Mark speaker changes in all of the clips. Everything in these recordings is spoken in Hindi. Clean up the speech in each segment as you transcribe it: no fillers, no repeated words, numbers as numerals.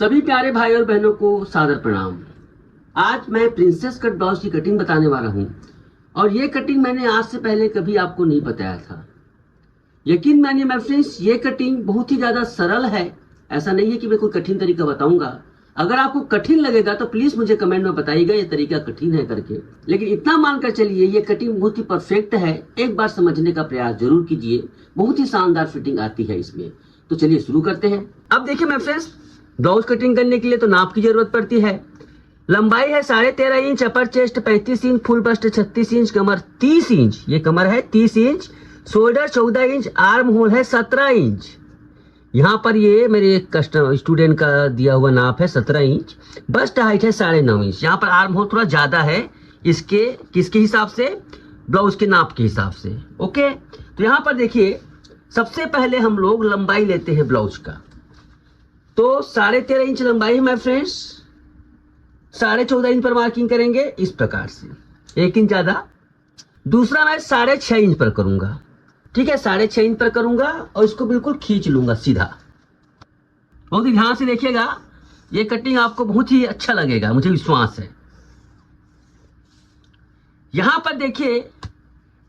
Speaker 1: सभी प्यारे भाई और बहनों को सादर प्रणाम। आज मैं प्रिंसेस कट ब्लाउज की कटिंग बताने वाला हूँ और ये कटिंग मैंने आज से पहले कभी आपको नहीं बताया था। यकीन मानिए माय फ्रेंड्स, ये कटिंग बहुत ही ज़्यादा सरल है। ऐसा नहीं है कि मैं कोई कठिन तरीका बताऊंगा। अगर आपको कठिन लगेगा तो प्लीज़ मुझे कमेंट में बताइएगा ये तरीका कठिन है करके। लेकिन इतना मानकर चलिए ये कटिंग बहुत ही परफेक्ट है। एक बार समझने का प्रयास जरूर कीजिए। बहुत ही शानदार फिटिंग आती है इसमें। तो चलिए शुरू करते हैं। अब देखिए माय फ्रेंड्स, ब्लाउज कटिंग करने के लिए तो नाप की जरूरत पड़ती है। लंबाई है 13.5 inch, upper chest 35 inch, full bust 36 inch, कमर 30 इंच, ये कमर है 30 inch, shoulder 14 inch, arm hole है 17 इंच। यहाँ पर ये मेरे कस्टमर स्टूडेंट का दिया हुआ नाप है 17 इंच। बस्ट हाइट है 9.5 इंच। यहाँ पर आर्म होल थोड़ा ज्यादा है इसके किसके हिसाब से, ब्लाउज के नाप के हिसाब से। ओके, तो यहाँ पर देखिए सबसे पहले हम लोग लंबाई लेते हैं ब्लाउज का। तो 13.5 इंच लंबाई है माय फ्रेंड्स। 14.5 इंच पर मार्किंग करेंगे इस प्रकार से, 1 इंच ज्यादा। दूसरा मैं 6.5 इंच पर करूंगा। ठीक है, 6.5 इंच पर करूंगा और इसको बिल्कुल खींच लूंगा सीधा। बहुत ही ध्यान से देखिएगा, ये कटिंग आपको बहुत ही अच्छा लगेगा, मुझे विश्वास है। यहां पर देखिए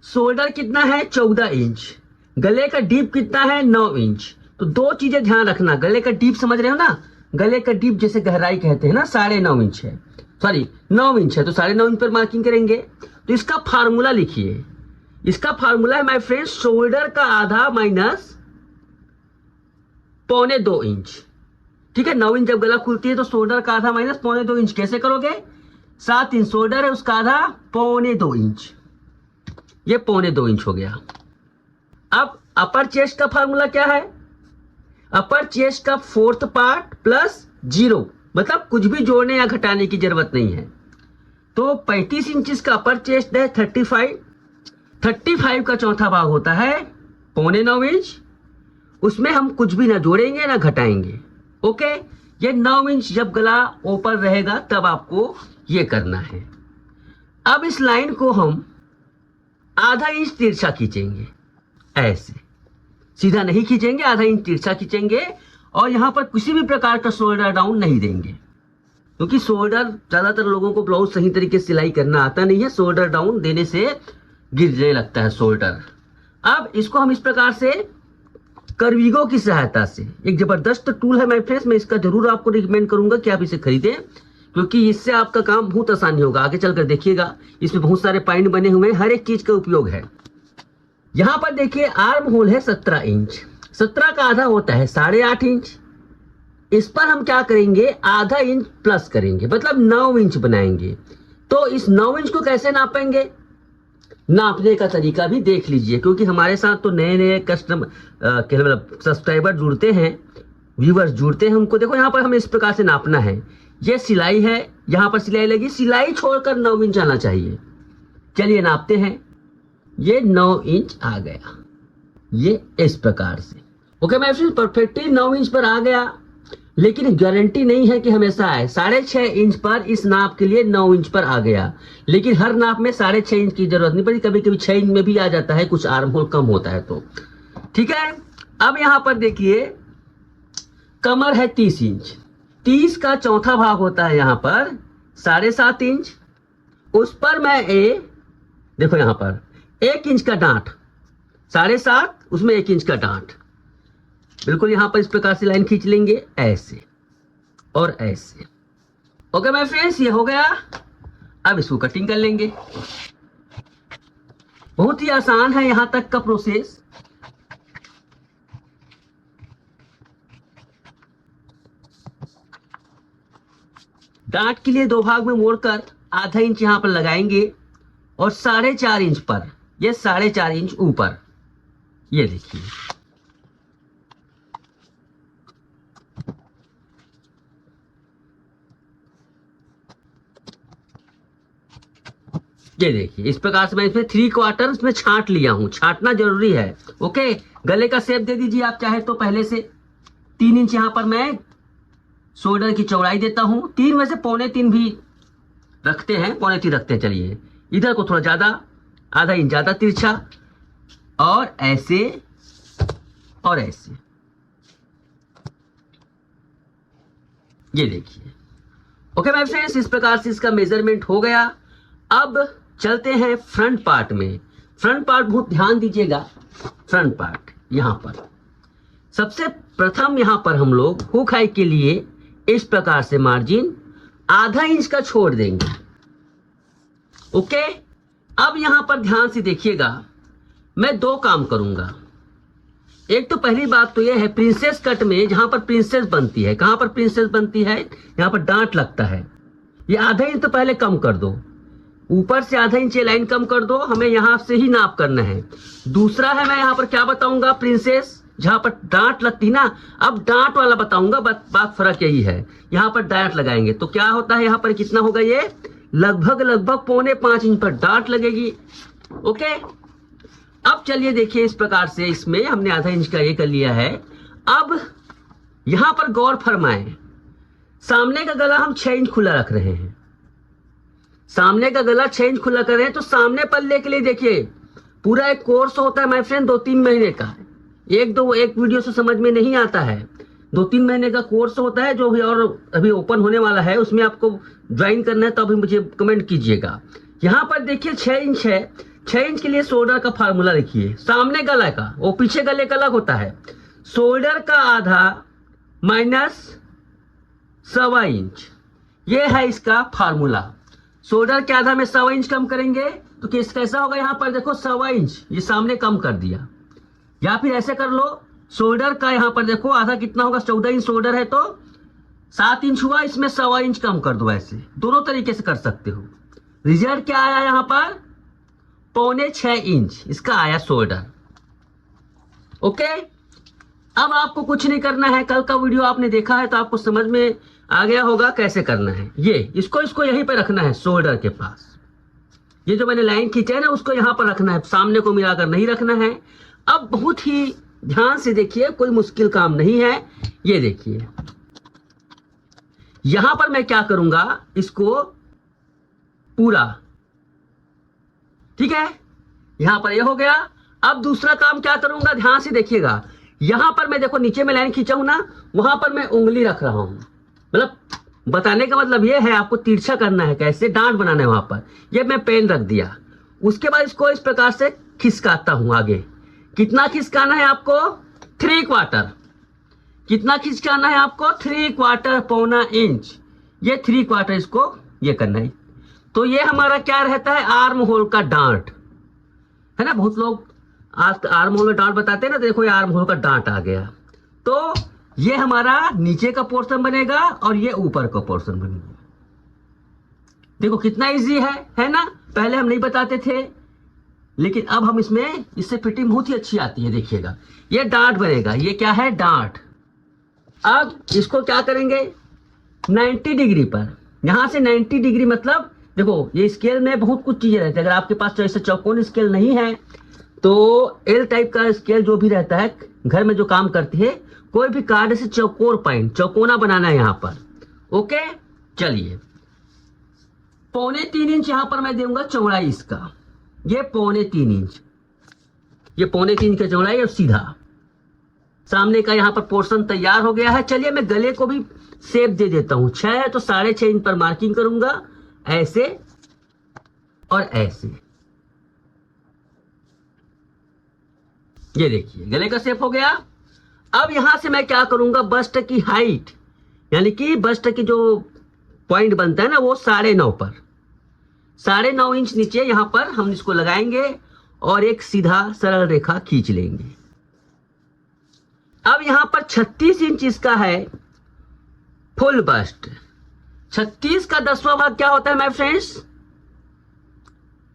Speaker 1: शोल्डर कितना है 14 इंच, गले का डीप कितना है 9 इंच। तो दो चीजें ध्यान रखना, गले का डीप समझ रहे हो ना, गले का डीप जैसे गहराई कहते हैं ना 9.5 इंच है, सॉरी 9 इंच है, तो 9.5 इंच पर मार्किंग करेंगे। तो इसका फार्मूला लिखिए। इसका फार्मूला है माय फ्रेंड्स, शोल्डर का आधा माइनस 1.25 इंच। ठीक है, 9 इंच जब गला खुलती है तो शोल्डर का आधा माइनस 1.25 इंच। कैसे करोगे, 7 इंच शोल्डर है, उसका आधा 1.25 इंच, ये 1.25 इंच हो गया। अब अपर चेस्ट का फार्मूला क्या है, अपर चेस्ट का 4th पार्ट प्लस 0, मतलब कुछ भी जोड़ने या घटाने की जरूरत नहीं है। तो 35 इंच का अपर चेस्ट है, 35 का चौथा भाग होता है 9.25 इंच। उसमें हम कुछ भी ना जोड़ेंगे ना घटाएंगे। ओके, ये 9 इंच जब गला ऊपर रहेगा तब आपको ये करना है। अब इस लाइन को हम आधा इंच तिरछा खींचेंगे, ऐसे सीधा नहीं खींचेंगे, आधा इंच तिरछा खींचेंगे। और यहां पर किसी भी प्रकार का शोल्डर डाउन नहीं देंगे, क्योंकि शोल्डर ज्यादातर लोगों को ब्लाउज सही तरीके से सिलाई करना आता नहीं है। शोल्डर डाउन देने से गिरने लगता है शोल्डर। अब इसको हम इस प्रकार से कर्विगो की सहायता से, एक जबरदस्त टूल है माय फ्रेंड्स, मैं इसका जरूर आपको रिकमेंड करूंगा कि आप इसे खरीदें, क्योंकि इससे आपका काम बहुत आसानी होगा। आगे चलकर देखिएगा, इसमें बहुत सारे पॉइंट बने हुए हैं, हर एक चीज का उपयोग है। यहां पर देखिए आर्म होल है 17 इंच, 17 का आधा होता है 8.5 इंच। इस पर हम क्या करेंगे, आधा इंच प्लस करेंगे, मतलब 9 इंच बनाएंगे। तो इस 9 इंच को कैसे नापेंगे, नापने का तरीका भी देख लीजिए, क्योंकि हमारे साथ तो नए नए कस्टमर मतलब सब्सक्राइबर जुड़ते हैं, व्यूवर्स जुड़ते हैं। उनको देखो यहाँ पर हमें इस प्रकार से नापना है। ये सिलाई है, यहाँ पर सिलाई लगी, सिलाई छोड़कर 9 इंच आना चाहिए। चलिए नापते हैं। ये 9 इंच आ गया, ये इस प्रकार से। Okay my friends, perfectly 9 inch पर आ गया, लेकिन गारंटी नहीं है कि हमेशा आए। 6.5 इंच पर इस नाप के लिए 9 इंच पर आ गया, लेकिन हर नाप में 6.5 इंच की जरूरत नहीं पड़ी, कभी कभी 6 इंच में भी आ जाता है, कुछ आर्म होल कम होता है तो। ठीक है, अब यहां पर देखिए कमर है 30 इंच, 30 का चौथा भाग होता है यहाँ पर 7.5 इंच। उस पर मैं देखो यहाँ पर 1 इंच का डांट, 7.5 उसमें 1 इंच का डांट, बिल्कुल यहां पर इस प्रकार से लाइन खींच लेंगे, ऐसे और ऐसे। ओके माय फ्रेंड्स, ये हो गया। अब इसको कटिंग कर लेंगे। बहुत ही आसान है यहां तक का प्रोसेस। डांट के लिए 2 भाग में मोड़कर आधा इंच यहां पर लगाएंगे और 4.5 इंच पर, ये 4.5 इंच ऊपर, ये देखिए ये देखिए इस प्रकार से मैं इसमें 3/4 इसमें छांट लिया हूं। छांटना जरूरी है। ओके, गले का शेप दे दीजिए आप चाहे तो पहले से। 3 इंच यहां पर मैं शोल्डर की चौड़ाई देता हूं, 3 में से 3.25 भी रखते हैं, 3.25 रखते हैं। चलिए इधर को थोड़ा ज्यादा, आधा इंच ज्यादा तिरछा, और ऐसे और ऐसे। ये देखिए। ओके माय फ्रेंड्स, इस प्रकार से इसका मेजरमेंट हो गया। अब चलते हैं फ्रंट पार्ट में। फ्रंट पार्ट बहुत ध्यान दीजिएगा। फ्रंट पार्ट यहां पर सबसे प्रथम यहां पर हम लोग हुक हाई के लिए इस प्रकार से मार्जिन आधा इंच का छोड़ देंगे। ओके, अब यहां पर ध्यान से देखिएगा, मैं दो काम करूंगा। एक तो पहली बात तो यह है, प्रिंसेस कट में जहां पर प्रिंसेस बनती है, कहां पर प्रिंसेस बनती है, यहां पर डांट लगता है, ये आधा इंच तो पहले कम कर दो, ऊपर से आधा इंच ये लाइन कम कर दो, हमें यहां से ही नाप करना है। दूसरा है, मैं यहां पर क्या बताऊंगा, प्रिंसेस जहां पर डांट लगती ना, अब डांट वाला बताऊंगा, बात फर्क यही है, यहां पर डांट लगाएंगे तो क्या होता है, यहां पर कितना होगा, ये लगभग 4.25 इंच पर डांट लगेगी। ओके, अब चलिए देखिए, इस प्रकार से इसमें हमने आधा इंच का ये कर लिया है। अब यहां पर गौर फरमाएं, सामने का गला हम 6 इंच खुला रख रहे हैं, सामने का गला 6 इंच खुला कर रहे हैं, तो सामने पल्ले के लिए देखिए पूरा एक कोर्स होता है माय फ्रेंड, 2-3 महीने का। एक वीडियो से समझ में नहीं आता है, 2-3 महीने का कोर्स होता है जो भी, और अभी ओपन होने वाला है, उसमें आपको ज्वाइन करना है तो अभी मुझे कमेंट कीजिएगा। यहां पर देखिए 6 इंच है, 6 इंच के लिए शोल्डर का फार्मूला लिखिए, सामने गला का, वो पीछे गले का अलग होता है, शोल्डर का आधा माइनस 1.25 इंच, ये है इसका फार्मूला। शोल्डर के आधा में 1.25 इंच कम करेंगे तो कैसा होगा, यहां पर देखो 1.25 इंच ये सामने कम कर दिया, या फिर ऐसे कर लो, शोल्डर का यहां पर देखो आधा कितना होगा, 14 इंच शोल्डर है तो 7 इंच हुआ, इसमें 1.25 इंच कम कर दो। ऐसे दोनों तरीके से कर सकते हो। रिजल्ट क्या आया, यहां पर 5.25 इंच इसका आया शोल्डर। ओके, अब आपको कुछ नहीं करना है, कल का वीडियो आपने देखा है तो आपको समझ में आ गया होगा कैसे करना है। ये इसको यहीं पे रखना है, शोल्डर के पास, ये जो मैंने लाइन खींचा है ना, उसको यहां पर रखना है, सामने को मिलाकर नहीं रखना है। अब बहुत ही ध्यान से देखिए, कोई मुश्किल काम नहीं है। ये देखिए, यहां पर मैं क्या करूंगा, इसको पूरा, ठीक है, यहां पर ये हो गया। अब दूसरा काम क्या करूंगा, ध्यान से देखिएगा, यहां पर मैं देखो नीचे में लाइन खींचा हूं ना, वहां पर मैं उंगली रख रहा हूं, मतलब बताने का मतलब ये है, आपको तिरछा करना है, कैसे डांट बनाना है वहां पर, ये मैं पेन रख दिया। उसके बाद इसको इस प्रकार से खिसकाता हूं आगे। कितना खिसकाना है आपको, 3/4, कितना खिसकाना है आपको, 3/4, 1.25 इंच, ये 3/4 इसको ये करना है। तो ये हमारा क्या रहता है, आर्म होल का डांट है ना। बहुत लोग आर्म होल में डांट बताते हैं ना, देखो ये आर्म होल का डांट आ गया। तो ये हमारा नीचे का पोर्शन बनेगा और ये ऊपर का पोर्शन बनेगा। देखो कितना इजी है ना, पहले हम नहीं बताते थे, लेकिन अब हम इससे फिटिंग बहुत ही अच्छी आती है। देखिएगा ये डांट बनेगा, ये क्या है, डांट। अब इसको क्या करेंगे, 90 डिग्री पर, यहां से 90 डिग्री मतलब देखो, ये स्केल में बहुत कुछ चीजें रहती है। अगर आपके पास ऐसे चौकोन स्केल नहीं है तो एल टाइप का स्केल जो भी रहता है, घर में जो काम करती है, कोई भी कार्ड से चौकोना बनाना है यहां पर। ओके, चलिए 3.25 इंच यहां पर मैं दूंगा चौड़ाई इसका, ये 3.25 इंच, ये 3.25 इंच का चौड़ाई और सीधा सामने का यहां पर पोर्शन तैयार हो गया है। चलिए मैं गले को भी शेप दे देता हूं, 6 है तो 6.5 इंच पर मार्किंग करूंगा, ऐसे और ऐसे। ये देखिए गले का शेप हो गया। अब यहां से मैं क्या करूंगा, बस्ट की हाइट, यानी कि बस्ट की जो पॉइंट बनता है ना, वो 9.5 पर, 9.5 इंच नीचे यहां पर हम इसको लगाएंगे और एक सीधा सरल रेखा खींच लेंगे। अब यहां पर 36 इंच इसका है फुल बस्ट। 36 का 10वां भाग क्या होता है माय फ्रेंड्स,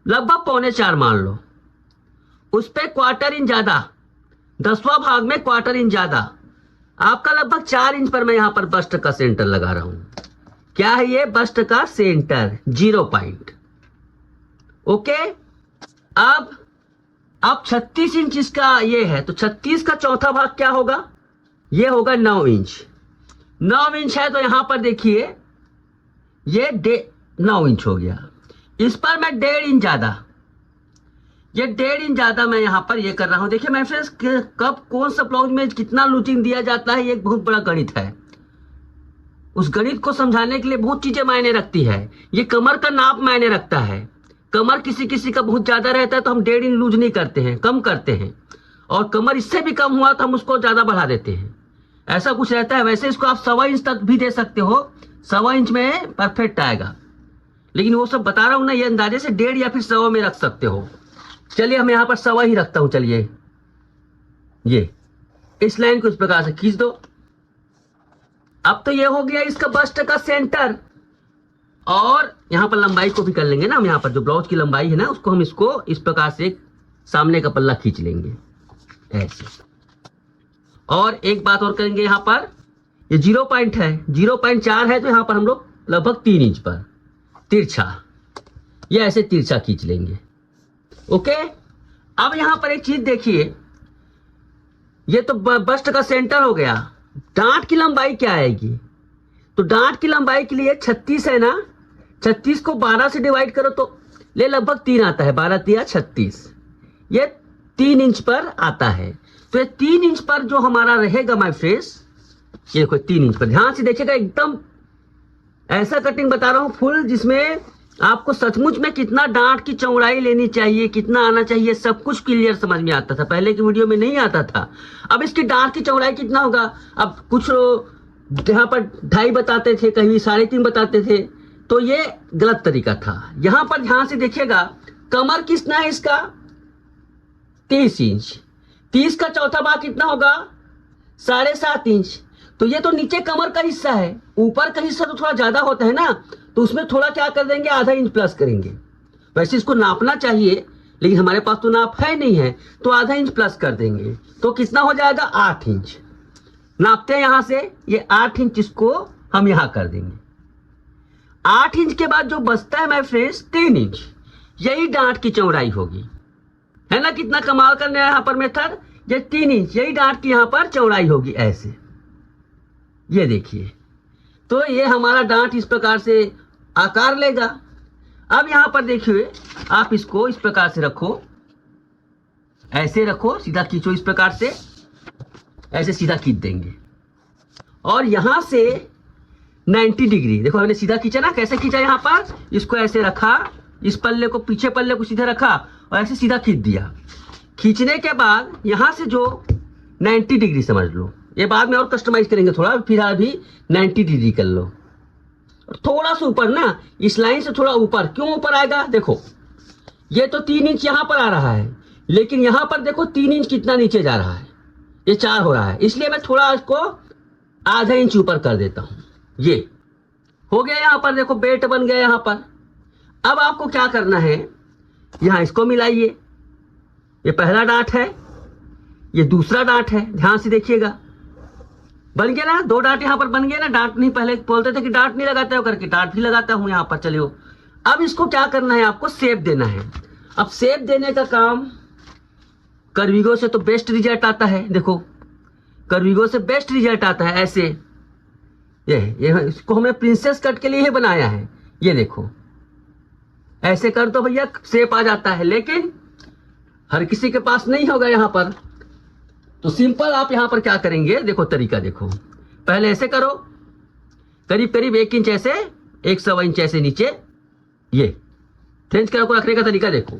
Speaker 1: लगभग 3.25 मान लो, उस पे 1/4 इंच ज्यादा, 10वां भाग में 1/4 इंच ज्यादा, आपका लगभग 4 इंच पर मैं यहां पर बस्ट का सेंटर लगा रहा हूं। क्या है ये, बस्ट का सेंटर, 0 पॉइंट। ओके, अब 36 इंच इसका ये है, तो 36 का चौथा भाग क्या होगा, ये होगा 9 इंच। 9 इंच है तो यहां पर देखिए ये 9 इंच हो गया, इस पर मैं 1.5 इंच ज्यादा, ये 1.5 इंच ज्यादा मैं यहां पर ये कर रहा हूं। देखिए मैं फ्रेंड्स, कब कौन सा ब्लाउज में कितना लूचिंग दिया जाता है, ये एक बहुत बड़ा गणित है। उस गणित को समझाने के लिए बहुत चीजें मायने रखती है। ये कमर का नाप मायने रखता है। कमर किसी किसी का बहुत ज्यादा रहता है तो हम 1.5 इंच लूज नहीं करते हैं, कम करते हैं, और कमर इससे भी कम हुआ तो हम उसको ज्यादा बढ़ा देते हैं, ऐसा कुछ रहता है। वैसे इसको आप 1.25 इंच तक भी दे सकते हो, 1.25 इंच में परफेक्ट आएगा, लेकिन वो सब बता रहा हूं ना, ये अंदाजे से 1.5 या फिर 1.25 में रख सकते हो। चलिए हम यहाँ पर 1.25 ही रखता हूं। चलिए ये इस लाइन को इस प्रकार से खींच दो। अब तो ये हो गया इसका बस्ट का सेंटर, और यहां पर लंबाई को भी कर लेंगे ना हम। यहाँ पर जो ब्लाउज की लंबाई है ना, उसको हम इसको इस प्रकार से सामने का पल्ला खींच लेंगे ऐसे। और एक बात और करेंगे, यहाँ पर ये 0 पॉइंट है, 0.4 है, तो यहाँ पर हम लोग लगभग 3 इंच पर तिरछा, ये ऐसे तिरछा खींच लेंगे। ओके, अब यहाँ पर एक चीज देखिए, ये तो बस्ट का सेंटर हो गया। डांट की लंबाई क्या आएगी? तो डांट की लंबाई के लिए 36 है ना, 36 को 12 से डिवाइड करो तो ले लगभग 3 आता है, 12 3 36, ये 3 इंच पर आता है। तो ये 3 इंच पर जो हमारा रहेगा माय फ्रेंड्स, ये देखो 3 इंच पर, ध्यान से देखिएगा, एकदम ऐसा कटिंग बता रहा हूं फुल, जिसमें आपको सचमुच में कितना डांट की चौड़ाई लेनी चाहिए, कितना आना चाहिए, सब कुछ क्लियर समझ में आता था। पहले की वीडियो में नहीं आता था। अब इसकी डांट की चौड़ाई कितना होगा? अब कुछ यहाँ पर 2.5 बताते थे, कहीं 3.5 बताते थे, तो ये गलत तरीका था। यहां पर ध्यान से देखिएगा, कमर कितना है इसका? 30 इंच। 30 का चौथा भाग कितना होगा? 7.5 इंच। तो ये तो नीचे कमर का हिस्सा है, ऊपर का हिस्सा तो थोड़ा ज्यादा होता है ना, तो उसमें थोड़ा क्या कर देंगे, आधा इंच प्लस करेंगे। वैसे इसको नापना चाहिए, लेकिन हमारे पास तो नाप है नहीं है, तो आधा इंच प्लस कर देंगे, तो कितना हो जाएगा? 8 इंच। नापते हैं यहां से, ये 8 इंच इसको हम यहां कर देंगे। 8 इंच के बाद जो बचता है माय फ्रेंड्स 3 इंच, यही डांट की चौड़ाई होगी, है ना। कितना कमाल करने यहाँ पर मेथड, ये 3 इंच, यही डांट की यहाँ पर चौड़ाई होगी ऐसे। ये देखिए, तो ये हमारा डांट इस प्रकार से आकार लेगा। अब यहां पर देखिए, आप इसको इस प्रकार से रखो, ऐसे रखो, सीधा खींचो इस प्रकार से, ऐसे सीधा खींच देंगे। और यहां से 90 डिग्री, देखो हमने सीधा खींचा ना, कैसे खींचा? यहां पर इसको ऐसे रखा, इस पल्ले को, पीछे पल्ले को सीधा रखा और ऐसे सीधा खींच दिया। खींचने के बाद यहां से जो 90 डिग्री समझ लो, ये बाद में और कस्टमाइज करेंगे थोड़ा, फिलहाल भी 90 डिग्री कर लो। और थोड़ा सा ऊपर ना, इस लाइन से थोड़ा ऊपर, क्यों ऊपर आएगा? देखो ये तो 3 इंच यहां पर आ रहा है, लेकिन यहां पर देखो 3 इंच कितना नीचे जा रहा है, ये 4 हो रहा है, इसलिए मैं थोड़ा इसको आधा इंच ऊपर कर देता हूं। ये हो गया, यहां पर देखो बेल्ट बन गया यहां पर। अब आपको क्या करना है, यहां इसको मिलाइए, ये पहला डांट है, ये दूसरा डांट है, ध्यान से देखिएगा, बन गया ना, 2 डांट यहां पर बन गया ना। डांट नहीं, पहले बोलते थे कि डांट नहीं लगाते हो करके, डांट भी लगाता हूं यहां पर। चलिए, अब इसको क्या करना है, आपको शेप देना है। अब शेप देने का काम कर्विगो से तो बेस्ट रिजल्ट आता है। देखो कर्विगो से बेस्ट रिजल्ट आता है ऐसे। ये इसको हमने प्रिंसेस कट के लिए ही बनाया है। ये देखो ऐसे कर दो भैया, शेप आ जाता है, लेकिन हर किसी के पास नहीं होगा यहाँ पर। तो सिंपल आप यहाँ पर क्या करेंगे, देखो तरीका देखो, पहले ऐसे करो, करीब करीब 1 इंच ऐसे, 1.25 इंच ऐसे नीचे। ये फ्रेंच कट को रखने का तरीका देखो,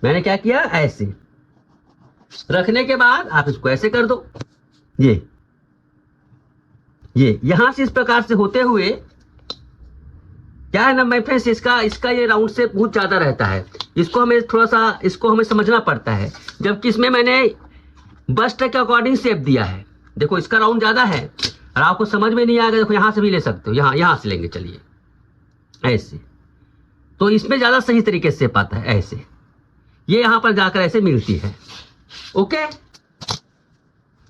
Speaker 1: मैंने क्या किया, ऐसे रखने के बाद आप इसको ऐसे कर दो। ये यहां से इस प्रकार से होते हुए क्या है ना माय फ्रेंड्स, इसका ये राउंड से बहुत ज्यादा रहता है, इसको हमें थोड़ा सा इसको हमें समझना पड़ता है, जबकि इसमें मैंने बस्ट के अकॉर्डिंग शेप दिया है। देखो इसका राउंड ज्यादा है और आपको समझ में नहीं आएगा, देखो यहां से भी ले सकते हो, यहां से लेंगे, चलिए ऐसे, तो इसमें ज्यादा सही तरीके से शेप आता है ऐसे। ये यहां पर जाकर ऐसे मिलती है। ओके,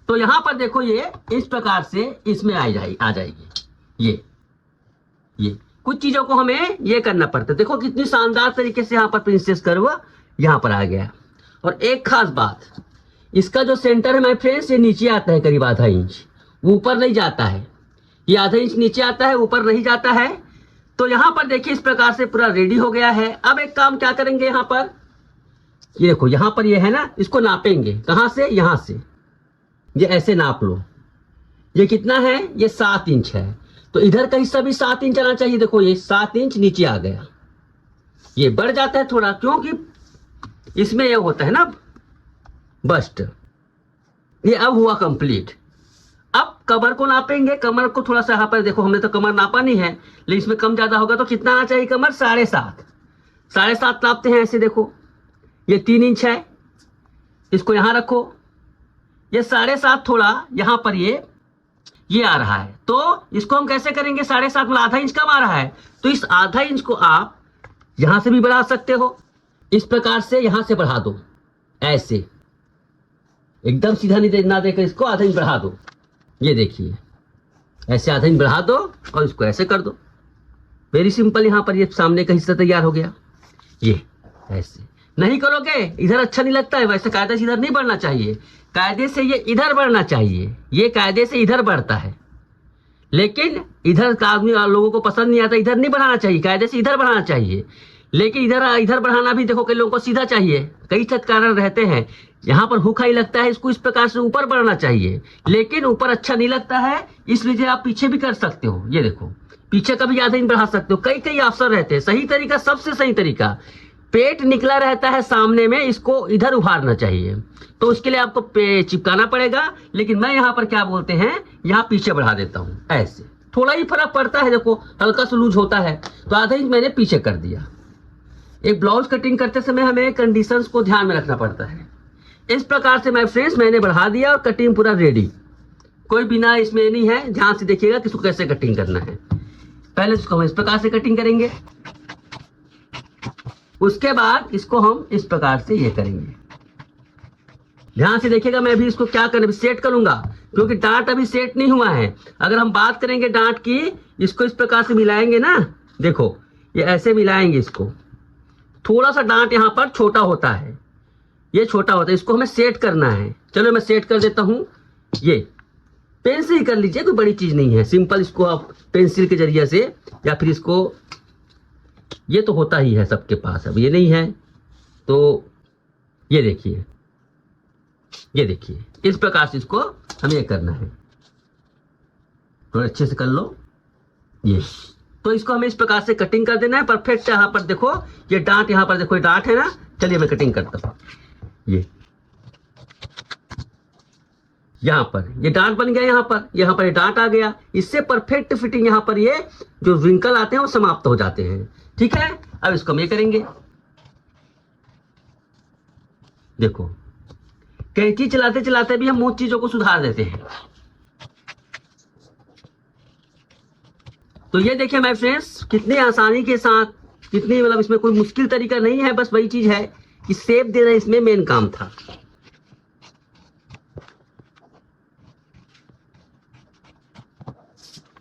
Speaker 1: तो यहां पर देखो ये इस प्रकार से इसमें आ जाएगी। ये कुछ चीजों को हमें ये करना पड़ता है। देखो कितनी शानदार तरीके से यहाँ पर प्रिंसेस कर्व यहाँ पर आ गया। और एक खास बात, इसका जो सेंटर है माय फ्रेंड्स, ये नीचे आता है करीब आधा इंच, ऊपर नहीं जाता है। ये आधा इंच नीचे आता है, ऊपर नहीं जाता है। तो यहाँ पर देखिए इस प्रकार से पूरा रेडी हो गया है। अब एक काम क्या करेंगे, यहाँ पर ये देखो, यहाँ पर ये है ना, इसको नापेंगे। कहाँ से? यहाँ से। ये ऐसे नाप लो, ये कितना है, ये 7 इंच है। तो इधर का हिस्सा भी 7 इंच आना चाहिए। देखो ये 7 इंच नीचे आ गया, ये बढ़ जाता है थोड़ा क्योंकि इसमें ये होता है ना बस्ट। ये अब हुआ कंप्लीट। अब कमर को नापेंगे, कमर को थोड़ा सा यहाँ पर देखो, हमने तो कमर नापा नहीं है, लेकिन इसमें कम ज्यादा होगा तो कितना आना चाहिए कमर, 7.5 नापते हैं ऐसे। देखो ये 3 इंच है, इसको यहां रखो, ये 7.5 थोड़ा यहां पर ये आ रहा है, तो इसको हम कैसे करेंगे, 7.5 में आधा इंच कम आ रहा है, तो इस आधा इंच को आप यहां से भी बढ़ा सकते हो, इस प्रकार से यहां से बढ़ा दो, ऐसे एकदम सीधा नहीं ना देकर इसको आधा इंच बढ़ा दो। ये देखिए ऐसे आधा इंच बढ़ा दो और इसको ऐसे कर दो, वेरी सिंपल। यहां पर ये सामने का हिस्सा तैयार हो गया। ये ऐसे नहीं करोगे इधर अच्छा नहीं लगता है, वैसे कायदे से इधर नहीं बढ़ना चाहिए, कायदे से ये इधर बढ़ना चाहिए, ये कायदे से इधर बढ़ता है, लेकिन इधर का आदमी लोगों को पसंद नहीं आता, इधर नहीं बढ़ाना चाहिए, कायदे से इधर बढ़ाना चाहिए। लेकिन इधर बढ़ाना भी देखो कई लोगों को सीधा चाहिए, कई कारण रहते हैं, यहाँ पर हुक हाई लगता है, इसको इस प्रकार से ऊपर बढ़ना चाहिए, लेकिन ऊपर अच्छा नहीं लगता है, इसलिए आप पीछे भी कर सकते हो। ये देखो पीछे का भी आधा इंच बढ़ा सकते हो, कई अवसर रहते हैं। सही तरीका, सबसे सही तरीका, पेट निकला रहता है सामने में, इसको इधर उभारना चाहिए, तो उसके लिए आपको चिपकाना पड़ेगा, लेकिन मैं यहाँ पर क्या बोलते हैं, यहाँ पीछे बढ़ा देता हूँ, ऐसे थोड़ा ही फर्क पड़ता है। देखो हल्का सा लूज होता है, तो आधा इंच मैंने पीछे कर दिया। एक ब्लाउज कटिंग करते समय हमें कंडीशंस को ध्यान में रखना पड़ता है। इस प्रकार से माय फ्रेंड्स मैंने बढ़ा दिया और कटिंग पूरा रेडी, कोई बिना इसमें नहीं है। ध्यान से देखिएगा किसको कैसे कटिंग करना है। पहले इसको हम इस प्रकार से कटिंग करेंगे, उसके बाद इसको हम इस प्रकार से ये करेंगे। ध्यान से देखिएगा, मैं भी इसको क्या करें, सेट करूंगा क्योंकि डांट अभी सेट नहीं हुआ है। अगर हम बात करेंगे डांट की, इसको इस प्रकार से मिलाएंगे ना, देखो ये ऐसे मिलाएंगे इसको, थोड़ा सा डांट यहाँ पर छोटा होता है, ये छोटा होता है, इसको हमें सेट करना है। चलो मैं सेट कर देता हूँ, ये पेन से ही कर लीजिए, कोई बड़ी चीज नहीं है, सिंपल इसको आप पेंसिल के जरिए से, या फिर इसको, ये तो होता ही है सबके पास, अब ये नहीं है तो ये देखिए, ये देखिए इस प्रकार से इसको हमें ये करना है, थोड़ा अच्छे से कर लो ये। तो इसको हमें इस प्रकार से कटिंग कर देना है परफेक्ट। यहाँ पर देखो ये डांट, यहाँ पर देखो ये डांट है ना, चलिए मैं कटिंग करता हूँ। ये यहाँ पर ये डांट बन गया, यहाँ पर ये डांट आ गया, इससे परफेक्ट फिटिंग यहाँ पर ये जो विंकल आते हैं वो समाप्त हो जाते हैं। ठीक है, अब इसको हम ये करेंगे। देखो कैंची चलाते चलाते भी हम बहुत चीजों को सुधार देते हैं। तो ये देखिए माय फ्रेंड्स, कितनी आसानी के साथ, कितनी मतलब इसमें कोई मुश्किल तरीका नहीं है, बस वही चीज है कि शेप देना इसमें मेन काम था।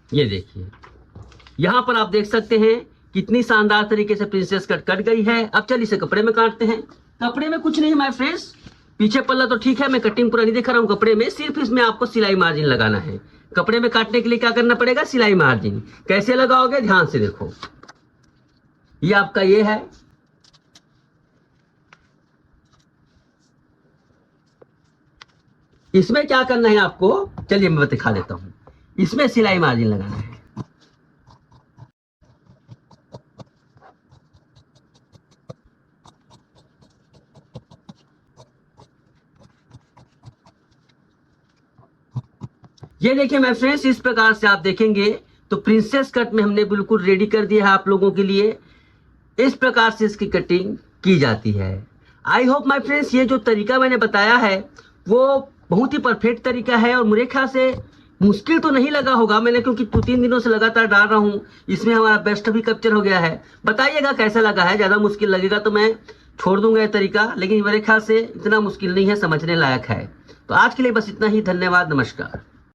Speaker 1: ये देखिए यहां पर आप देख सकते हैं कितनी शानदार तरीके से प्रिंसेस कट कट गई है। अब चलिए इसे कपड़े में काटते हैं। कपड़े में कुछ नहीं माय फ्रेंड्स, पीछे पल्ला तो ठीक है, मैं कटिंग पूरा नहीं दिखा रहा हूँ। कपड़े में सिर्फ इसमें आपको सिलाई मार्जिन लगाना है। कपड़े में काटने के लिए क्या करना पड़ेगा, सिलाई मार्जिन। कैसे लगाओगे, ध्यान से देखो, ये आपका ये है, इसमें क्या करना है आपको, चलिए मैं दिखा देता हूं। इसमें सिलाई मार्जिन लगाना है। ये देखिए माय फ्रेंड्स, इस प्रकार से आप देखेंगे तो प्रिंसेस कट में हमने बिल्कुल रेडी कर दिया है आप लोगों के लिए। इस प्रकार से इसकी कटिंग की जाती है। आई होप माय फ्रेंड्स ये जो तरीका मैंने बताया है वो बहुत ही परफेक्ट तरीका है, और मेरे ख्याल से मुश्किल तो नहीं लगा होगा। मैंने क्योंकि 2-3 दिनों से लगातार डाल रहा हूँ, इसमें हमारा बेस्ट भी कैप्चर हो गया है। बताइएगा कैसा लगा है, ज़्यादा मुश्किल लगेगा तो मैं छोड़ दूंगा ये तरीका, लेकिन मेरे ख्याल से इतना मुश्किल नहीं है, समझने लायक है। तो आज के लिए बस इतना ही, धन्यवाद, नमस्कार।